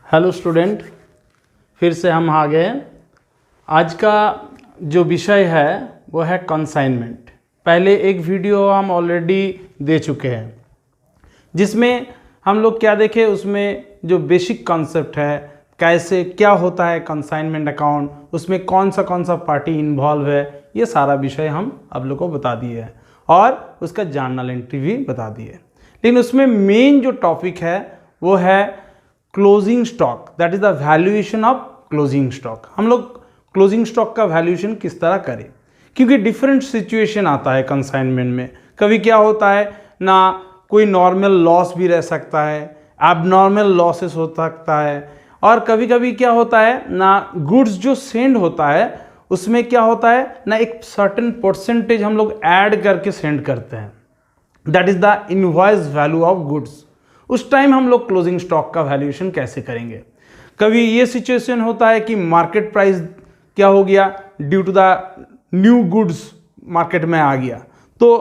Hello student, फिर से हम आ गए। आज का जो विषय है वो है कंसाइनमेंट। पहले एक वीडियो हम ऑलरेडी दे चुके हैं जिसमें हम लोग क्या देखे, उसमें जो बेसिक कॉन्सेप्ट है, कैसे क्या होता है कंसाइनमेंट अकाउंट, उसमें कौन सा पार्टी इन्वॉल्व है, ये सारा विषय हम आप लोग को बता दिए हैं और उसका जर्नल एंट्री भी बता दिए। लेकिन उसमें मेन जो टॉपिक है वो है closing stock, that is the valuation of closing stock. हम लोग क्लोजिंग स्टॉक का वैल्यूएशन किस तरह करें, क्योंकि डिफरेंट सिचुएशन आता है कंसाइनमेंट में। कभी क्या होता है ना, कोई नॉर्मल लॉस भी रह सकता है, एबनॉर्मल लॉसेस हो सकता है, और कभी कभी क्या होता है ना, गुड्स जो सेंड होता है उसमें क्या होता है ना, एक सर्टेन परसेंटेज हम लोग ऐड करके सेंड करते हैं, that is the invoice value of goods. उस टाइम हम लोग क्लोजिंग स्टॉक का वैल्यूएशन कैसे करेंगे। कभी ये सिचुएशन होता है कि मार्केट प्राइस क्या हो गया, due to the new goods market में आ गया, तो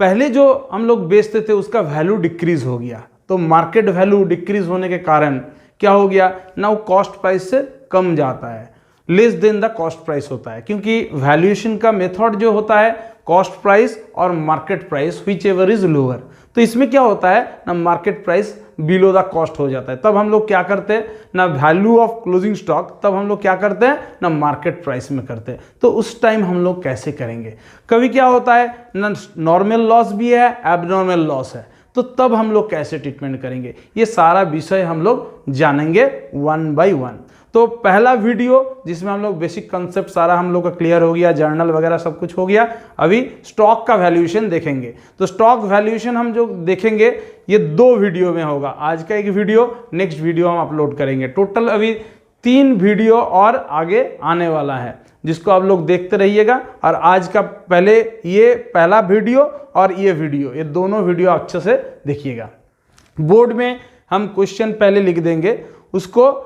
पहले जो हम लोग बेचते थे उसका वैल्यू डिक्रीज हो गया, तो मार्केट वैल्यू डिक्रीज होने के कारण क्या हो गया ना, वो कॉस्ट प्राइस से कम जाता है, less than the cost price होता है, क्योंकि वैल्यूएशन का मेथड जो होता है cost price or market price whichever is lower. तो इसमें क्या होता है ना, market price below the cost हो जाता है, तब हम लोग क्या करते हैं ना, वैल्यू ऑफ क्लोजिंग स्टॉक तब हम लोग क्या करते हैं ना, मार्केट प्राइस में करते हैं। तो उस टाइम हम लोग कैसे करेंगे। कभी क्या होता है ना, नॉर्मल लॉस भी है, एबनॉर्मल लॉस है, तो तब हम लोग कैसे ट्रीटमेंट करेंगे, ये सारा विषय हम लोग जानेंगे वन बाय वन। तो पहला वीडियो जिसमें हम लोग बेसिक कंसेप्ट सारा हम लोग का क्लियर हो गया, जर्नल वगैरह सब कुछ हो गया, अभी स्टॉक का वैल्यूएशन देखेंगे। तो स्टॉक वैल्यूएशन हम जो देखेंगे ये 2 वीडियो में होगा, आज का एक वीडियो, नेक्स्ट वीडियो हम अपलोड करेंगे। टोटल अभी 3 वीडियो और आगे आने वाला है, जिसको आप लोग देखते रहिएगा। और आज का पहले ये पहला वीडियो और ये वीडियो, ये दोनों वीडियो अच्छे से देखिएगा। बोर्ड में हम क्वेश्चन पहले लिख देंगे, उसको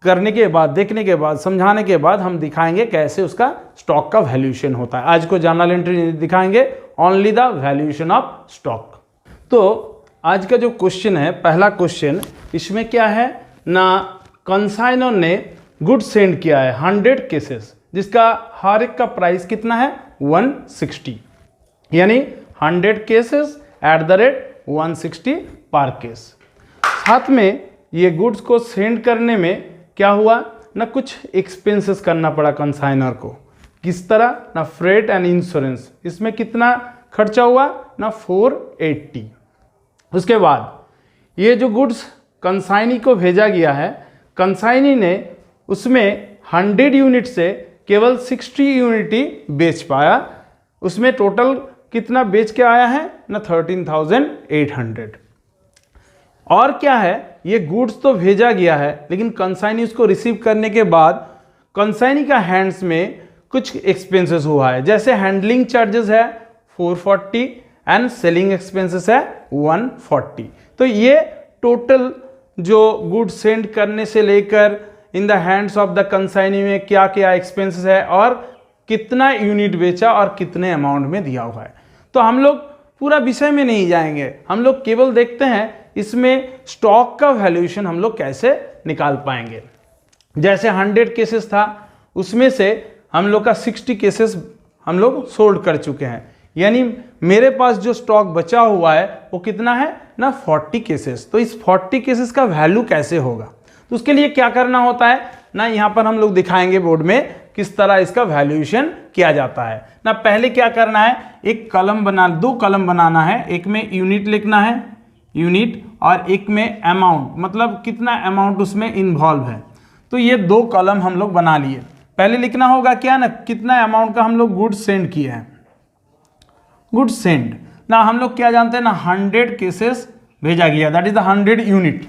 करने के बाद, देखने के बाद, समझाने के बाद हम दिखाएंगे कैसे उसका स्टॉक का वैल्यूएशन होता है। आज को जर्नल एंट्री दिखाएंगे, only the valuation of stock. तो आज का जो क्वेश्चन है, पहला क्वेश्चन, इसमें क्या है ना, कंसाइनर ने गुड सेंड किया है 100 केसेस, जिसका हर एक का प्राइस कितना है 160, यानी 100 केसेस एट द रेट 160 पर केस। साथ में ये गुड्स को सेंड करने में क्या हुआ ना, कुछ एक्सपेंसेस करना पड़ा कंसाइनर को। किस तरह ना, फ्रेट एंड इंश्योरेंस, इसमें कितना खर्चा हुआ ना 480। उसके बाद ये जो गुड्स कंसाइनी को भेजा गया है, कंसाइनी ने उसमें 100 यूनिट से केवल 60 यूनिट ही बेच पाया। उसमें टोटल कितना बेच के आया है ना 13,800। और क्या है, ये गुड्स तो भेजा गया है, लेकिन कंसाइनी उसको रिसीव करने के बाद कंसाइनी का हैंड्स में कुछ एक्सपेंसेस हुआ है, जैसे हैंडलिंग चार्जेस है 440 एंड सेलिंग एक्सपेंसेस है 140। तो ये टोटल जो गुड्स सेंड करने से लेकर in the hands of the consignee में क्या क्या एक्सपेंसेस है और कितना यूनिट बेचा और कितने अमाउंट में दिया हुआ है। तो हम लोग पूरा विषय में नहीं जाएंगे, हम लोग केवल देखते हैं इसमें स्टॉक का वैल्यूएशन हम लोग कैसे निकाल पाएंगे। जैसे 100 केसेस था, उसमें से हम लोग का 60 केसेस हम लोग सोल्ड कर चुके हैं, यानी मेरे पास जो स्टॉक बचा हुआ है वो कितना है ना 40 केसेस। तो इस 40 केसेस का वैल्यू कैसे होगा, तो उसके लिए क्या करना होता है ना, यहाँ पर हम लोग दिखाएंगे बोर्ड में किस तरह इसका वैल्यूएशन किया जाता है ना। पहले क्या करना है, एक कॉलम बना, 2 कॉलम बनाना है, एक में यूनिट लिखना है, यूनिट, और एक में अमाउंट, मतलब कितना अमाउंट उसमें इन्वॉल्व है। तो ये 2 कॉलम हम लोग बना लिए। पहले लिखना होगा क्या ना, कितना अमाउंट का हम लोग गुड्स सेंड किए हैं। गुड्स सेंड ना हम लोग क्या जानते हैं ना, 100 केसेस भेजा गया, दैट इज द 100 यूनिट,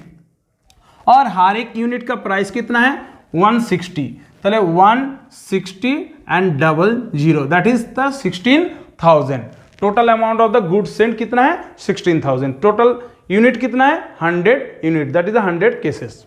और हर एक यूनिट का प्राइस कितना है 160। चले 160 and 00, that is the 16,000। Total amount of the goods send कितना है 16,000। टोटल यूनिट कितना है 100 unit, that is the 100 cases.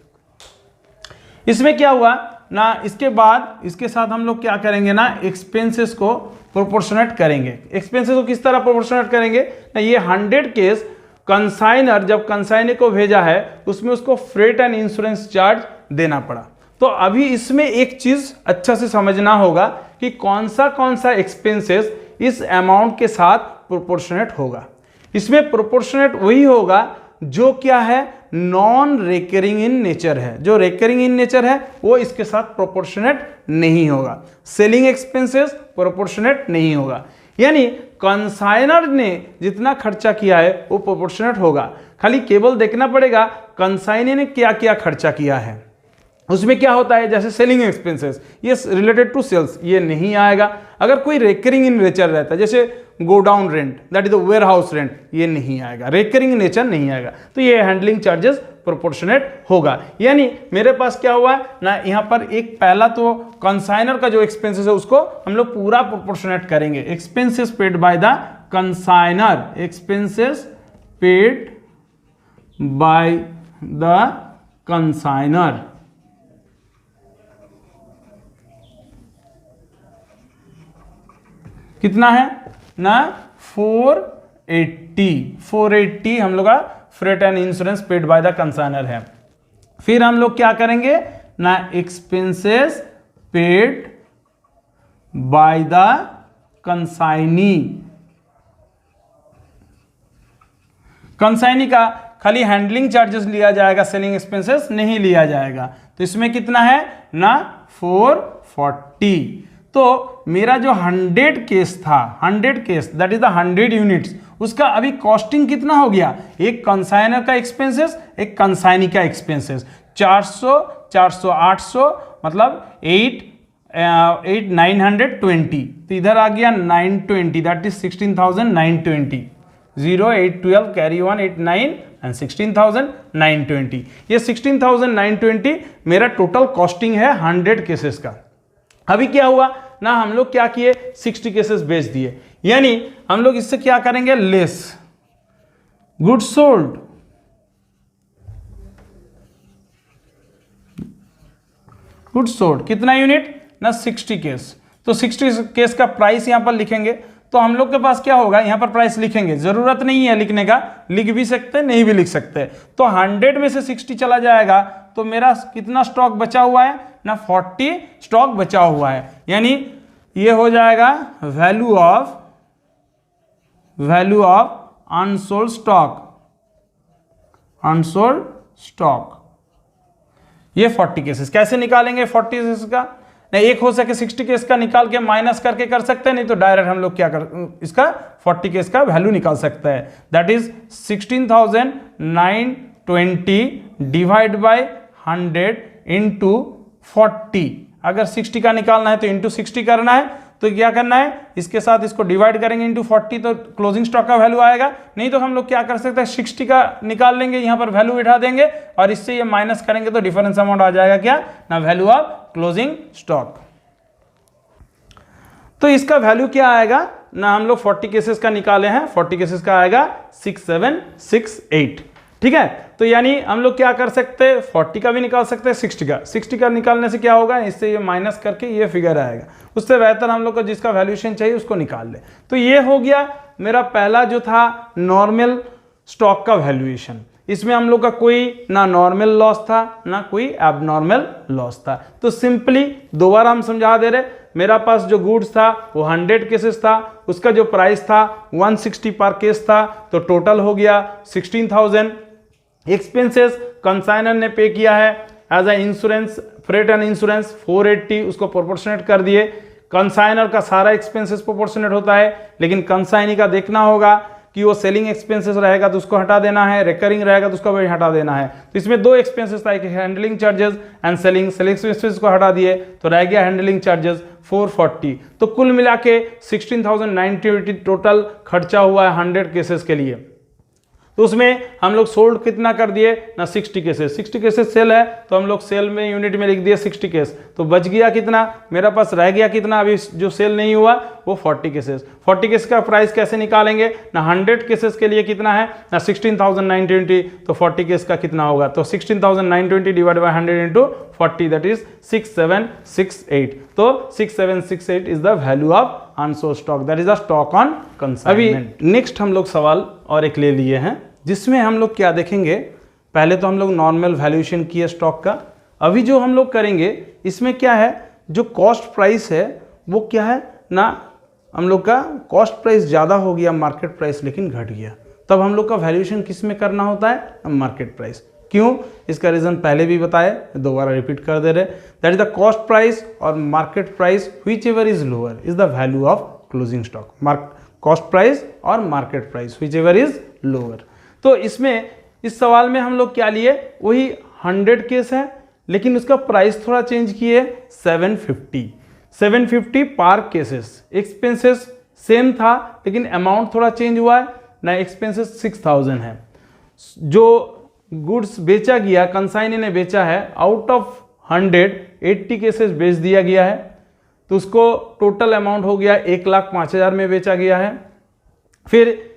इसमें क्या हुआ ना, इसके बाद इसके साथ हम लोग क्या करेंगे ना, एक्सपेंसेस को प्रोपोर्शनेट करेंगे। एक्सपेंसेस को किस तरह प्रोपोर्शनेट करेंगे ना, ये 100 केस कंसाइनर जब कंसाइनर को भेजा है उसमें उसको फ्रेट एंड इंश्योरेंस चार्ज देना पड़ा। तो अभी इसमें एक चीज अच्छा से समझना होगा कि कौन सा एक्सपेंसेस इस अमाउंट के साथ प्रोपोर्शनेट होगा। इसमें प्रोपोर्शनेट वही होगा जो क्या है, नॉन रेकरिंग इन नेचर है। जो रेकरिंग इन नेचर है वो इसके साथ प्रोपोर्शनेट नहीं होगा। सेलिंग एक्सपेंसेस प्रोपोर्शनेट नहीं होगा, यानी कंसाइनर ने जितना खर्चा किया है वो प्रोपोर्शनेट होगा। खाली केवल देखना पड़ेगा कंसाइनर ने क्या क्या खर्चा किया है। उसमें क्या होता है, जैसे सेलिंग एक्सपेंसेस ये रिलेटेड टू सेल्स, ये नहीं आएगा। अगर कोई रेकरिंग इन नेचर रहता है जैसे godown rent, that is the warehouse rent, ये नहीं आएगा, रेकरिंग नेचर नहीं आएगा। तो ये हैंडलिंग चार्जेस प्रोपोर्शनेट होगा। यानी मेरे पास क्या हुआ ना, यहाँ पर एक पहला तो कंसाइनर का जो एक्सपेंसेस है उसको हम लोग पूरा प्रोपोर्शनेट करेंगे। Expenses paid by the consignor, expenses paid by the consignor, कितना है ना, 480 हम लोग का freight and insurance paid by the consignor है। फिर हम लोग क्या करेंगे ना, expenses paid by the consignee. Consignee का खाली हैंडलिंग चार्जेस लिया जाएगा, सेलिंग एक्सपेंसेस नहीं लिया जाएगा। तो इसमें कितना है ना, 440। तो मेरा जो 100 केस था, 100 case that is the 100 units, उसका अभी कॉस्टिंग कितना हो गया, एक कंसाइनर का एक्सपेंसेस, एक कंसाइनी का एक्सपेंसेस, 400 400 800 मतलब 920। तो इधर आ गया 920, दैट इज 16,920। 0 8 12 carry 1 8 9 and 16,920। ये 16,920 मेरा टोटल कॉस्टिंग है 100 केसेस का। अभी क्या हुआ ना, हम लोग क्या किए, 60 केसेस बेच दिए, यानी हम लोग इससे क्या करेंगे, less good sold, good sold कितना यूनिट ना, 60 केस। तो 60 केस का प्राइस यहां पर लिखेंगे। तो हम लोग के पास क्या होगा, यहां पर प्राइस लिखेंगे, जरूरत नहीं है लिखने का, लिख भी सकते नहीं भी लिख सकते। तो 100 में से 60 चला जाएगा तो मेरा कितना स्टॉक बचा हुआ है ना, 40 स्टॉक बचा हुआ है। यानी ये हो जाएगा वैल्यू ऑफ अनसोल्ड स्टॉक, ये 40 केसेस। कैसे निकालेंगे 40 केसेस का, नहीं एक हो सके 60 केस का निकाल के माइनस करके कर सकते हैं, नहीं तो डायरेक्ट हम लोग क्या कर इसका 40 केस का वैल्यू निकाल सकते हैं। That is 16,920 divide by 100 into 40। अगर 60 का निकालना है तो इंटू 60 करना है, तो क्या करना है, इसके साथ इसको डिवाइड करेंगे इंटू 40, तो क्लोजिंग स्टॉक का वैल्यू आएगा। नहीं तो हम लोग क्या कर सकते हैं, 60 का निकाल लेंगे, यहाँ पर वैल्यू बिठा देंगे और इससे ये माइनस करेंगे तो डिफरेंस अमाउंट आ जाएगा क्या ना, वैल्यू ऑफ क्लोजिंग स्टॉक। तो इसका वैल्यू क्या आएगा ना, हम लोग 40 केसेस का निकाले हैं, 40 केसेस का आएगा 6768। ठीक है, तो यानी हम लोग क्या कर सकते हैं, 40 का भी निकाल सकते हैं, 60 का निकालने से क्या होगा, इससे ये माइनस करके ये फिगर आएगा। उससे बेहतर हम लोग को जिसका वैल्यूएशन चाहिए उसको निकाल ले। तो ये हो गया मेरा पहला जो था नॉर्मल स्टॉक का वैल्यूएशन। इसमें हम लोग का कोई ना नॉर्मल लॉस था ना कोई एबनॉर्मल लॉस था। तो सिंपली दोबारा हम समझा दे रहे, मेरा पास जो गुड्स था वो 100 केसेस था, उसका जो प्राइस था 160 पर केस था, तो टोटल हो गया 16,000। एक्सपेंसेस कंसाइनर ने पे किया है as a insurance, freight and insurance 480, उसको प्रोपोर्शनेट कर दिए। कंसाइनर का सारा एक्सपेंसेस प्रोपोर्शनेट होता है, लेकिन कंसाइनी का देखना होगा कि वो सेलिंग एक्सपेंसेस रहेगा तो उसको हटा देना है, रिकरिंग रहेगा तो उसको भी हटा देना है। तो इसमें दो एक्सपेंसेस था, एक handling charges and selling expenses को हटा दिए तो रह गया हैंडलिंग चार्जेस 440। तो कुल मिला के 16,980 टोटल खर्चा हुआ है 100 केसेस के लिए। तो उसमें हम लोग सोल्ड कितना कर दिए ना, 60 केसेस। 60 केसेस सेल है तो हम लोग सेल में यूनिट में लिख दिए 60 केस। तो बच गया कितना, मेरा पास रह गया कितना अभी जो सेल नहीं हुआ, वो 40 केसेस। 40 केस का प्राइस कैसे निकालेंगे ना, 100 केसेस के लिए कितना है ना 16,920, तो 40 केस का कितना होगा, तो 16,920 divide by 100 into 40, that is 6768। तो 6768 is the value of unsold stock, that is the stock on consignment. अभी नेक्स्ट हम लोग सवाल और एक ले लिए हैं, जिसमें हम लोग क्या देखेंगे, पहले तो हम लोग नॉर्मल वैल्यूएशन किए स्टॉक का। अभी जो हम लोग करेंगे इसमें क्या है, जो कॉस्ट प्राइस है वो क्या है ना, हम लोग का कॉस्ट प्राइस ज़्यादा हो गया, मार्केट प्राइस लेकिन घट गया, तब हम लोग का वैल्यूएशन किस में करना होता है, मार्केट प्राइस। क्यों, इसका रीज़न पहले भी बताए, दोबारा रिपीट कर दे रहे। That is the cost price or market price whichever is lower is the value of closing stock. Cost price or market price whichever is lower. तो इसमें इस सवाल में हम लोग क्या लिए, वही 100 केस है लेकिन उसका प्राइस थोड़ा चेंज किए 750 पर केसेस। एक्सपेंसेस सेम था लेकिन अमाउंट थोड़ा चेंज हुआ है ना, एक्सपेंसेस 6000 है। जो गुड्स बेचा गया, कंसाइनी ने बेचा है, आउट ऑफ 180 केसेस बेच दिया गया है, तो उसको टोटल अमाउंट हो गया 1,05,000 में बेचा गया है। फिर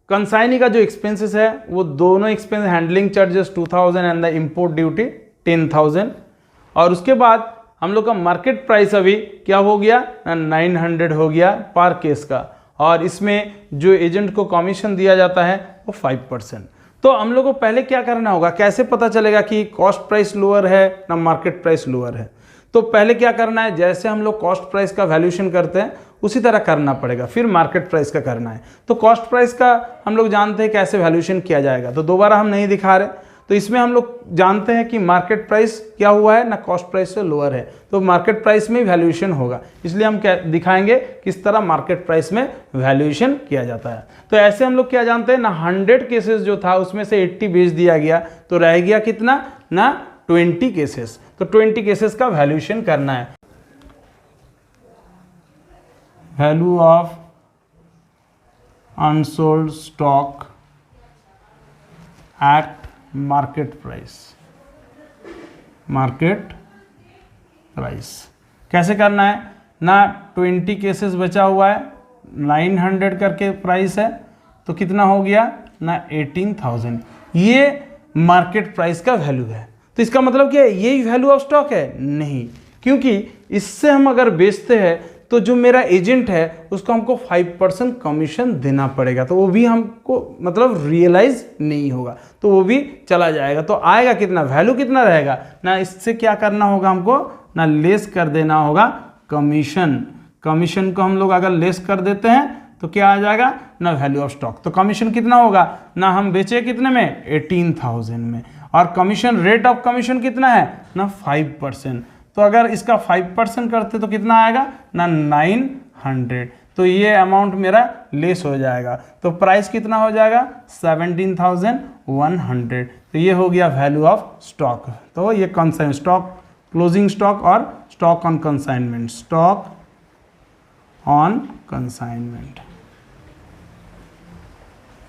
कंसाइनी का जो एक्सपेंसेस है वो दोनों expense, handling charges 2000 and the import duty 10,000, और उसके बाद हम लोग का मार्केट प्राइस अभी क्या हो गया, 900 हो गया पर केस का, और इसमें जो एजेंट को कमीशन दिया जाता है वो 5%। तो हम लोग को पहले क्या करना होगा, कैसे पता चलेगा कि कॉस्ट प्राइस लोअर है ना मार्केट प्राइस लोअर है। तो पहले क्या करना है, जैसे हम लोग कॉस्ट प्राइस का वैल्यूएशन करते हैं उसी तरह करना पड़ेगा, फिर मार्केट प्राइस का करना है। तो कॉस्ट प्राइस का हम लोग जानते हैं कैसे वैल्यूएशन किया जाएगा, तो दोबारा हम नहीं दिखा रहे। तो इसमें हम लोग जानते हैं कि मार्केट प्राइस क्या हुआ है ना, कॉस्ट प्राइस से लोअर है, तो मार्केट प्राइस में वैल्यूएशन होगा, इसलिए हम क्या दिखाएंगे किस तरह मार्केट प्राइस में वैल्यूएशन किया जाता है। तो ऐसे हम लोग क्या जानते हैं ना, 100 केसेस जो था उसमें से 80 बेच दिया गया, तो रह गया कितना ना 20 केसेस। तो 20 केसेस का वैल्यूएशन करना है। Value of unsold stock at market price कैसे करना है ना, 20 केसेस बचा हुआ है, 900 करके प्राइस है, तो कितना हो गया ना 18,000, ये मार्केट प्राइस का वैल्यू है। तो इसका मतलब क्या है, यही वैल्यू ऑफ स्टॉक है? नहीं, क्योंकि इससे हम अगर बेचते हैं तो जो मेरा एजेंट है उसको हमको 5% कमीशन देना पड़ेगा, तो वो भी हमको मतलब रियलाइज नहीं होगा, तो वो भी चला जाएगा। तो आएगा कितना, वैल्यू कितना रहेगा ना, इससे क्या करना होगा हमको ना, लेस कर देना होगा कमीशन। कमीशन को हम लोग अगर लेस कर देते हैं तो क्या आ जाएगा ना, वैल्यू ऑफ स्टॉक। तो कमीशन कितना होगा ना, हम बेचे कितने में 18,000 में, और कमीशन रेट ऑफ कमीशन कितना है ना 5%। तो अगर इसका 5% करते तो कितना आएगा ना 900, तो ये अमाउंट मेरा लेस हो जाएगा, तो प्राइस कितना हो जाएगा 17,100। तो ये हो गया वैल्यू ऑफ स्टॉक। तो ये कंसाइन स्टॉक, क्लोजिंग स्टॉक और stock on consignment, stock on consignment,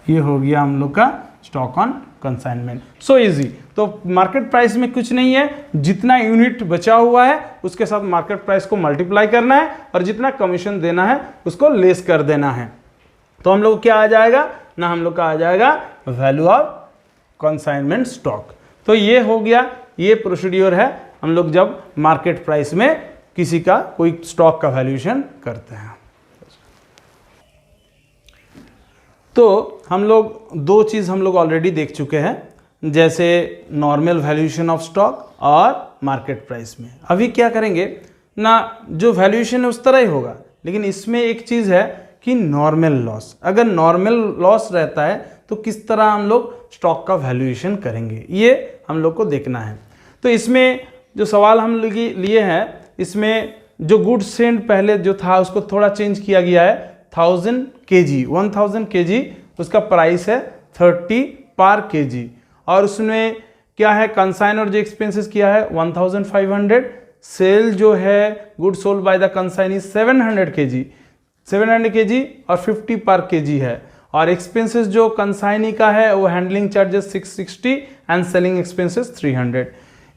ये हो गया हम लोग का stock on consignment. So easy. तो मार्केट प्राइस में कुछ नहीं है, जितना यूनिट बचा हुआ है उसके साथ मार्केट प्राइस को मल्टीप्लाई करना है और जितना कमीशन देना है उसको लेस कर देना है। तो हम लोग क्या आ जाएगा ना, हम लोग का आ जाएगा वैल्यू ऑफ कंसाइनमेंट स्टॉक। तो ये हो गया, ये प्रोसीड्यूर है हम लोग जब मार्केट प्राइस में किसी का कोई स्टॉक का वैल्यूएशन करते हैं। तो हम लोग दो चीज़ हम लोग ऑलरेडी देख चुके हैं, जैसे नॉर्मल वैल्यूएशन ऑफ स्टॉक और मार्केट प्राइस में। अभी क्या करेंगे ना, जो वैल्यूएशन है उस तरह ही होगा, लेकिन इसमें एक चीज़ है कि नॉर्मल लॉस। अगर नॉर्मल लॉस रहता है तो किस तरह हम लोग स्टॉक का वैल्यूएशन करेंगे, ये हम लोग को देखना है। तो इसमें जो सवाल हम लोग लिए हैं, इसमें जो गुड्स सेंड पहले जो था उसको थोड़ा चेंज किया गया है, 1000 kg, उसका प्राइस है 30 पर kg, और उसमें क्या है कंसाइन और जो एक्सपेंसेस किया है 1500। सेल जो है good sold by the consignee 700 kg और 50 पर kg है, और एक्सपेंसेस जो कंसाइनी का है वो handling charges 660 and selling expenses 300।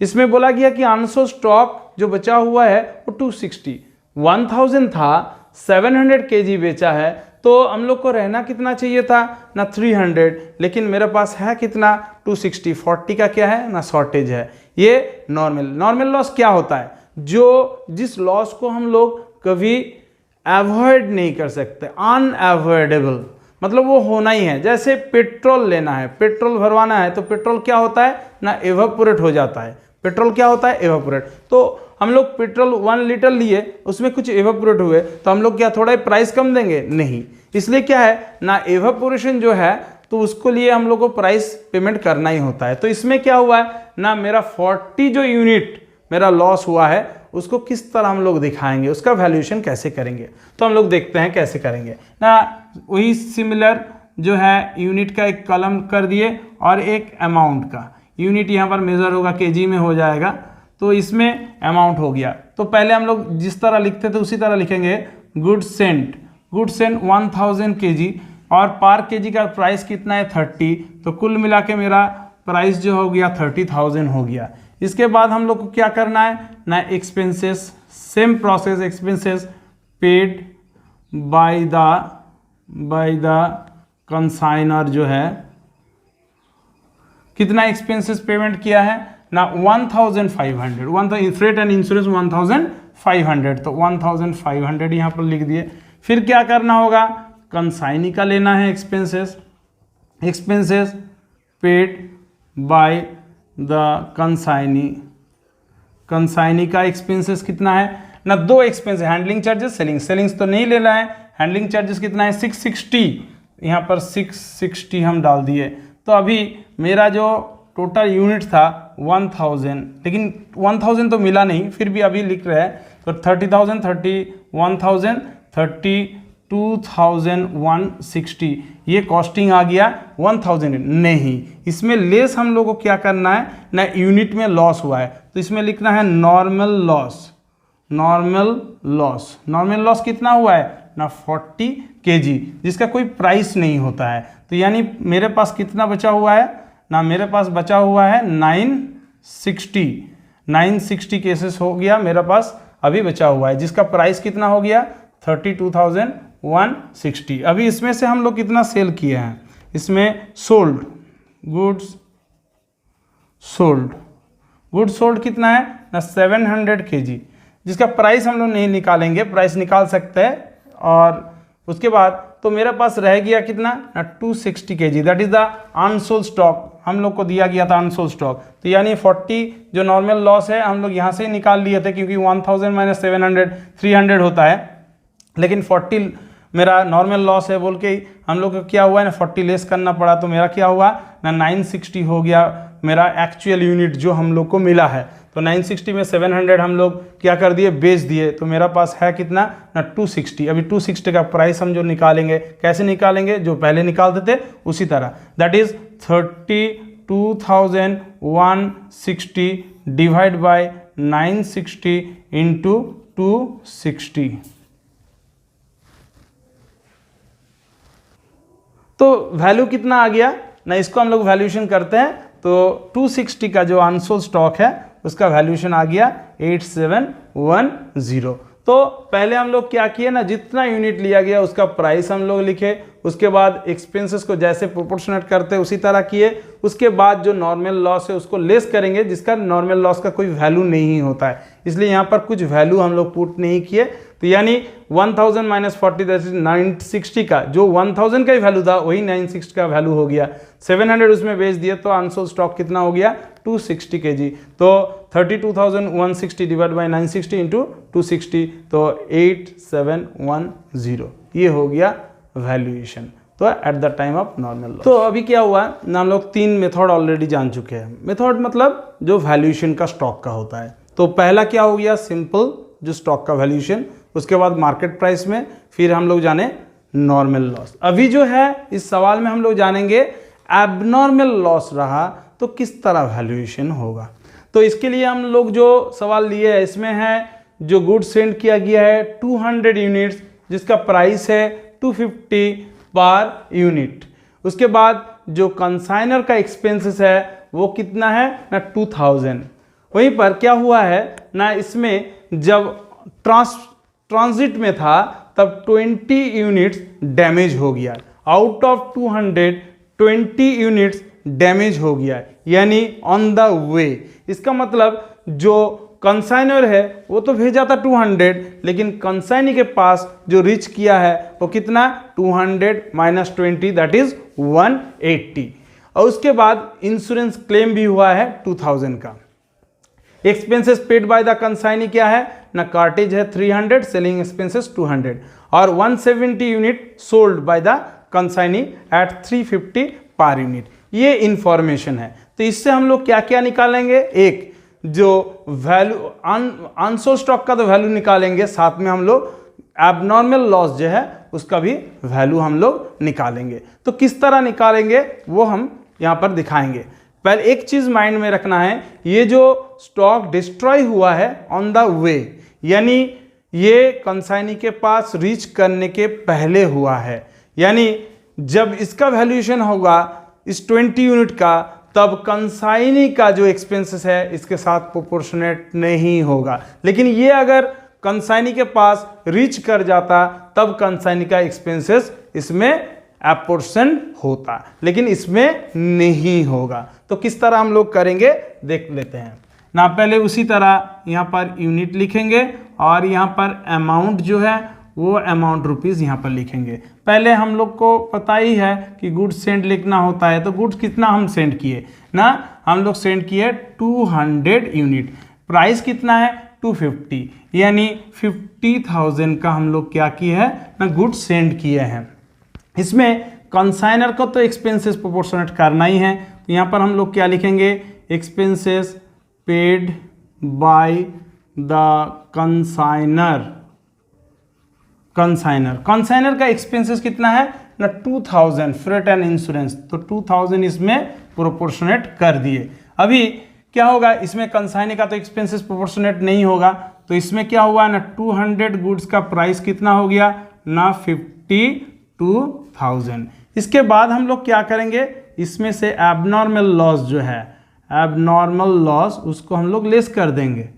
इसमें बोला गया कि अनसोल्ड स्टॉक जो बचा हुआ है वो 260, 1000 था, 700 kg बेचा है, तो हम लोग को रहना कितना चाहिए था ना 300, लेकिन मेरे पास है कितना 260, 40 का क्या है ना शॉर्टेज है। ये नॉर्मल लॉस क्या होता है, जो जिस लॉस को हम लोग कभी अवॉइड नहीं कर सकते, अनअवॉइडेबल, मतलब वो होना ही है। जैसे पेट्रोल लेना है, पेट्रोल भरवाना है, तो पेट्रोल क्या होता है ना, एवापोरेट हो जाता है। पेट्रोल क्या होता है, एवापोरेट। तो हम लोग पेट्रोल 1 लीटर लिए, उसमें कुछ एवापोरेट हुए, तो हम लोग क्या थोड़ा प्राइस कम देंगे? नहीं। इसलिए क्या है ना, एवापोरेशन जो है तो उसको लिए हम लोग को प्राइस पेमेंट करना ही होता है। तो इसमें क्या हुआ है ना, मेरा 40 जो यूनिट मेरा लॉस हुआ है उसको किस तरह हम लोग दिखाएंगे, उसका वैल्यूएशन कैसे करेंगे, तो हम लोग देखते हैं कैसे करेंगे ना। वही सिमिलर जो है यूनिट का एक कॉलम कर दिए और एक अमाउंट का। यूनिट यहाँ पर मेजर होगा केजी में हो जाएगा, तो इसमें अमाउंट हो गया। तो पहले हम लोग जिस तरह लिखते थे उसी तरह लिखेंगे, गुड्स सेंट 1000 kg और पर केजी का प्राइस कितना है 30, तो कुल मिला के मेरा प्राइस जो हो गया 30,000 हो गया। इसके बाद हम लोग को क्या करना है ना, expenses, same process, expenses paid by the consignor जो है, कितना एक्सपेंसेस पेमेंट किया है ना 1500, फ्रेट एंड इंश्योरेंस 1500, तो 1500 यहाँ पर लिख दिए। फिर क्या करना होगा, कंसाइनी का लेना है expenses paid by the consignee का एक्सपेंसेस कितना है ना, 2 एक्सपेंस, हैंडलिंग चार्जेस, सेलिंग्स तो नहीं लेना है। हैंडलिंग चार्जेस कितना है 660, यहाँ पर 660 हम डाल दिए। तो अभी मेरा जो टोटल यूनिट था 1000, लेकिन 1000 तो मिला नहीं, फिर भी अभी लिख रहे हैं, तो 30,000, 31,000, 32,160, ये कॉस्टिंग आ गया 1000। नहीं, इसमें लेस हम लोग को क्या करना है ना, यूनिट में लॉस हुआ है तो इसमें लिखना है नॉर्मल लॉस कितना हुआ है ना 40 kg, जिसका कोई प्राइस नहीं होता है। तो यानी मेरे पास कितना बचा हुआ है ना, मेरे पास बचा हुआ है 960 केसेस हो गया मेरे पास अभी बचा हुआ है, जिसका प्राइस कितना हो गया 32,160। अभी इसमें से हम लोग कितना सेल किए हैं, इसमें गुड्स सोल्ड कितना है ना 700 kg, जिसका प्राइस हम लोग नहीं निकालेंगे, प्राइस निकाल सकते हैं। और उसके बाद तो मेरे पास रह गया कितना ना 260 kg, that is the unsold stock, हम लोग को दिया गया था अनसोल्ड स्टॉक। तो यानी 40 जो नॉर्मल लॉस है हम लोग यहाँ से ही निकाल लिए थे, क्योंकि 1000 माइनस 700 300 होता है, लेकिन 40 मेरा नॉर्मल लॉस है बोल के हम लोग को क्या हुआ है ना 40 लेस करना पड़ा, तो मेरा क्या हुआ ना 960 हो गया मेरा एक्चुअल यूनिट जो हम लोग को मिला है। तो 960 में 700 हम लोग क्या कर दिए, बेच दिए, तो मेरा पास है कितना ना 260। अभी 260 का प्राइस हम जो निकालेंगे, कैसे निकालेंगे, जो पहले निकालते थे उसी तरह, that is 32,160 divide by 960 into 260। तो वैल्यू कितना आ गया ना, इसको हम लोग वैल्यूएशन करते हैं, तो 260 का जो अनसोल्ड स्टॉक है उसका वैल्यूएशन आ गया 8710। तो पहले हम लोग क्या किए ना, जितना यूनिट लिया गया उसका प्राइस हम लोग लिखे, उसके बाद एक्सपेंसेस को जैसे प्रोपोर्शनेट करते उसी तरह किए, उसके बाद जो नॉर्मल लॉस है उसको लेस करेंगे, जिसका नॉर्मल लॉस का कोई वैल्यू नहीं होता है, इसलिए यहाँ पर कुछ वैल्यू हम लोग पुट नहीं किए। तो यानी 1000 माइनस 40 दैट इज 960 का जो 1000 का ही वैल्यू था वही 960 का वैल्यू हो गया, 700 उसमें बेच दिए, तो अनसोल्ड स्टॉक कितना हो गया 260 kg। तो 32,160 डिवाइड बाई 960 इंटू 260, तो 8710, ये हो गया वैल्यूएशन। तो at the time of normal loss. तो अभी क्या हुआ ना, हम लोग 3 मेथड ऑलरेडी जान चुके हैं। मेथड मतलब जो वैल्यूएशन का स्टॉक का होता है। तो पहला क्या हो गया, सिंपल जो स्टॉक का वैल्यूएशन, उसके बाद मार्केट प्राइस में, फिर हम लोग जाने नॉर्मल लॉस। अभी जो है इस सवाल में हम लोग जानेंगे एबनॉर्मल लॉस रहा तो किस तरह वैल्यूएशन होगा। तो इसके लिए हम लोग जो सवाल लिए है इसमें है जो गुड सेंड किया गया है 200 यूनिट्स, जिसका प्राइस है 250 पर यूनिट। उसके बाद जो कंसाइनर का एक्सपेंसेस है वो कितना है ना 2000। वहीं पर क्या हुआ है ना, इसमें जब ट्रांजिट में था तब 20 यूनिट्स डैमेज हो गया, आउट ऑफ 200 20 यूनिट्स डैमेज हो गया, यानी ऑन द वे। इसका मतलब जो कंसाइनर है वो तो भेजा था 200, लेकिन कंसाइनी के पास जो रीच किया है वो कितना, 200 माइनस 20 दैट इज 180। और उसके बाद इंश्योरेंस क्लेम भी हुआ है 2000 का। Expenses paid by the consignee क्या है ना, कार्टेज है 300, सेलिंग एक्सपेंसेस 200 और 170 unit sold by the consignee at 350 per unit. ये इंफॉर्मेशन है। तो इससे हम लोग क्या क्या निकालेंगे, एक जो वैल्यू अनसोल्ड स्टॉक का तो वैल्यू निकालेंगे, साथ में हम लोग एबनॉर्मल लॉस जो है उसका भी वैल्यू हम लोग निकालेंगे। तो किस तरह निकालेंगे वो हम यहाँ पर दिखाएंगे। पहले एक चीज माइंड में रखना है, ये जो स्टॉक डिस्ट्रॉय हुआ है ऑन द वे, यानी ये कंसाइनी के पास रीच करने के पहले हुआ है, यानी जब इसका वैल्यूएशन होगा इस 20 यूनिट का, तब कंसाइनी का जो एक्सपेंसेस है इसके साथ प्रोपोर्शनेट नहीं होगा। लेकिन ये अगर कंसाइनी के पास रीच कर जाता तब कंसाइनी का एक्सपेंसेस इसमें एपोर्शन होता, लेकिन इसमें नहीं होगा। तो किस तरह हम लोग करेंगे देख लेते हैं ना। पहले उसी तरह यहाँ पर यूनिट लिखेंगे और यहाँ पर अमाउंट जो है वो अमाउंट रुपीज़ यहाँ पर लिखेंगे। पहले हम लोग को पता ही है कि गुड्स सेंड लिखना होता है, तो गुड्स कितना हम सेंड किए ना, हम लोग सेंड किए 200 यूनिट। प्राइस कितना है 250, यानी 50,000 का हम लोग क्या किए हैं ना, गुड्स सेंड किए हैं। इसमें कंसाइनर को तो एक्सपेंसेस प्रोपोर्शनेट करना ही है, तो यहाँ पर हम लोग क्या लिखेंगे, expenses paid by the consignor का एक्सपेंसेस कितना है ना 2000, फ्रेट एंड इंश्योरेंस, तो 2000 इसमें प्रोपोर्शनेट कर दिए। अभी क्या होगा, इसमें कंसाइनी का तो एक्सपेंसेस प्रोपोर्शनेट नहीं होगा, तो इसमें क्या हुआ ना 200 गुड्स का प्राइस कितना हो गया ना 52,000। इसके बाद हम लोग क्या करेंगे, इसमें से एबनॉर्मल लॉस जो है, एबनॉर्मल लॉस उसको हम लोग लेस कर देंगे।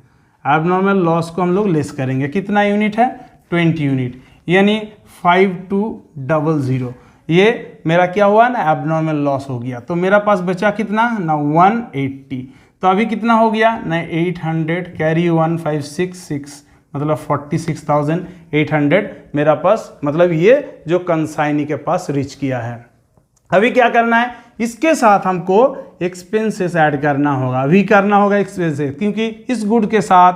एबनॉर्मल लॉस को हम लोग लेस करेंगे, कितना यूनिट है 20 यूनिट, यानी 5200। ये मेरा क्या हुआ ना एबनॉर्मल लॉस हो गया, तो मेरा पास बचा कितना ना 180। तो अभी कितना हो गया ना 800 कैरी 1566, मतलब 46,800 मेरा पास, मतलब ये जो कंसाइनी के पास रीच किया है। अभी क्या करना है, इसके साथ हमको एक्सपेंसेस ऐड करना होगा, अभी करना होगा एक्सपेंसेस, क्योंकि इस गुड के साथ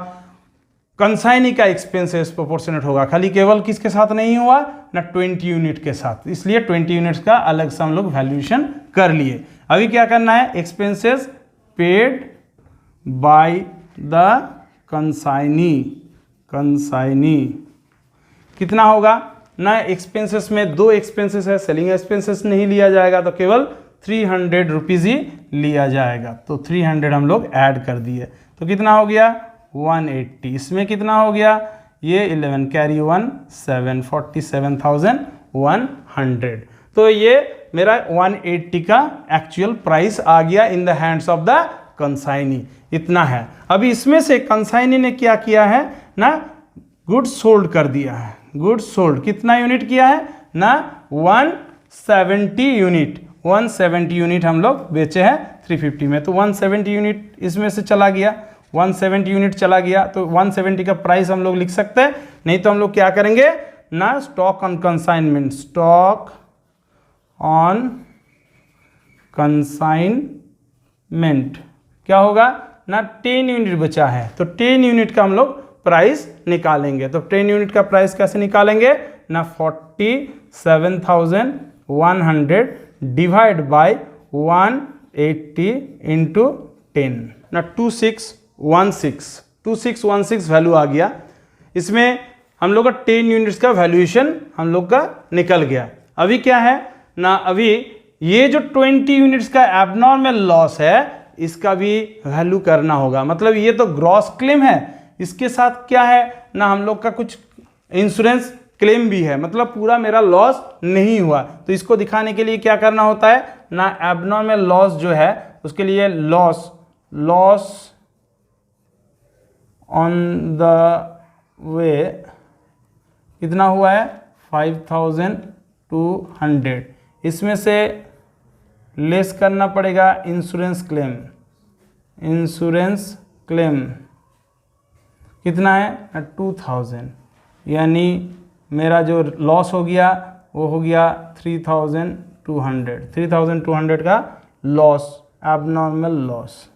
कंसाइनी का एक्सपेंसेस प्रोपोर्शनेट होगा, खाली केवल किसके साथ नहीं हुआ ना 20 यूनिट के साथ, इसलिए 20 यूनिट्स का अलग से हम लोग वैल्यूएशन कर लिए। अभी क्या करना है, expenses paid by the consignee कितना होगा ना, एक्सपेंसेस में दो एक्सपेंसेस है, सेलिंग एक्सपेंसेस नहीं लिया जाएगा, तो केवल 300 रुपीज़ ही लिया जाएगा, तो 300 हम लोग ऐड कर दिए, तो कितना हो गया 180। इसमें कितना हो गया, ये 11 कैरी 1 7 47,100। तो ये मेरा 180 का एक्चुअल प्राइस आ गया in the hands of the consignee, इतना है। अभी इसमें से कंसाइनी ने क्या किया है ना, गुड्स सोल्ड कर दिया है। गुड्स सोल्ड कितना यूनिट किया है ना 170 यूनिट, 170 यूनिट हम लोग बेचे हैं 350 में, तो 170 यूनिट इसमें से चला गया, 170 यूनिट चला गया, तो 170 का प्राइस हम लोग लिख सकते हैं। नहीं तो हम लोग क्या करेंगे ना, stock on consignment, stock on consignment क्या होगा ना 10 यूनिट बचा है, तो 10 यूनिट का हम लोग प्राइस निकालेंगे। तो 10 यूनिट का प्राइस कैसे निकालेंगे ना 47,100 डिवाइड बाय 180 इंटू 10 ना 2616 वैल्यू आ गया। इसमें हम लोग का 10 यूनिट्स का वैल्यूएशन हम लोग का निकल गया। अभी क्या है ना, अभी ये जो 20 यूनिट्स का एबनॉर्मल लॉस है इसका भी वैल्यू करना होगा, मतलब ये तो ग्रॉस क्लेम है, इसके साथ क्या है ना हम लोग का कुछ इंश्योरेंस क्लेम भी है, मतलब पूरा मेरा लॉस नहीं हुआ। तो इसको दिखाने के लिए क्या करना होता है ना, एबनॉर्मल लॉस जो है उसके लिए लॉस ऑन द वे कितना हुआ है 5,200, इसमें से लेस करना पड़ेगा इंश्योरेंस क्लेम कितना है 2000, यानी मेरा जो लॉस हो गया वो हो गया 3200 का लॉस, एबनॉर्मल लॉस।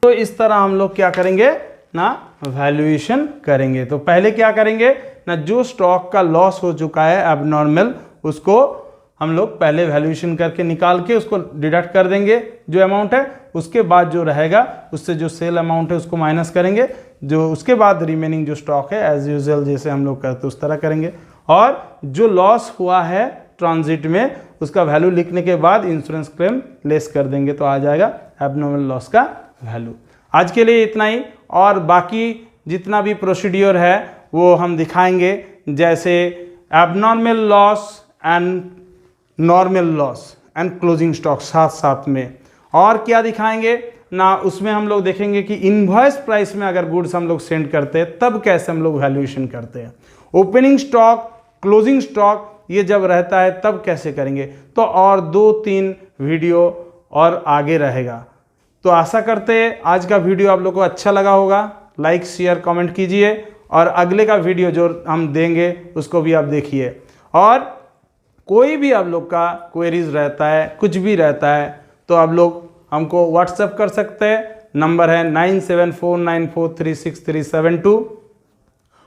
तो इस तरह हम लोग क्या करेंगे ना, वैल्यूएशन करेंगे। तो पहले क्या करेंगे ना, जो स्टॉक का लॉस हो चुका है एबनॉर्मल, उसको हम लोग पहले वैल्यूएशन करके निकाल के उसको डिडक्ट कर देंगे जो अमाउंट है। उसके बाद जो रहेगा उससे जो सेल अमाउंट है उसको माइनस करेंगे, जो उसके बाद रिमेनिंग जो स्टॉक है एज यूजुअल जैसे हम लोग करते उस तरह करेंगे। और जो लॉस हुआ है ट्रांजिट में उसका वैल्यू लिखने के बाद इंश्योरेंस क्लेम लेस कर देंगे, तो आ जाएगा एबनॉर्मल लॉस का वैल्यू। आज के लिए इतना ही, और बाकी जितना भी प्रोसीड्योर है वो हम दिखाएंगे, जैसे abnormal loss and normal loss and closing stock साथ साथ में। और क्या दिखाएंगे ना, उसमें हम लोग देखेंगे कि इनवॉइस प्राइस में अगर गुड्स हम लोग सेंड करते हैं तब कैसे हम लोग वैल्यूएशन करते हैं, ओपनिंग स्टॉक, क्लोजिंग स्टॉक ये जब रहता है तब कैसे करेंगे। तो और 2-3 वीडियो और आगे रहेगा। तो आशा करते हैं आज का वीडियो आप लोग को अच्छा लगा होगा। लाइक शेयर कमेंट कीजिए, और अगले का वीडियो जो हम देंगे उसको भी आप देखिए। और कोई भी आप लोग का क्वेरीज रहता है, कुछ भी रहता है, तो आप लोग हमको व्हाट्सएप कर सकते हैं। नंबर है 9749436372।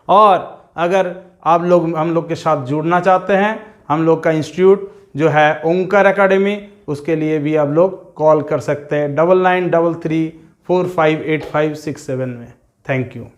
और अगर आप लोग हम लोग के साथ जुड़ना चाहते हैं, हम लोग का इंस्टीट्यूट जो है ओंकार एकेडमी, उसके लिए भी आप लोग कॉल कर सकते हैं 9933458567 में। Thank you.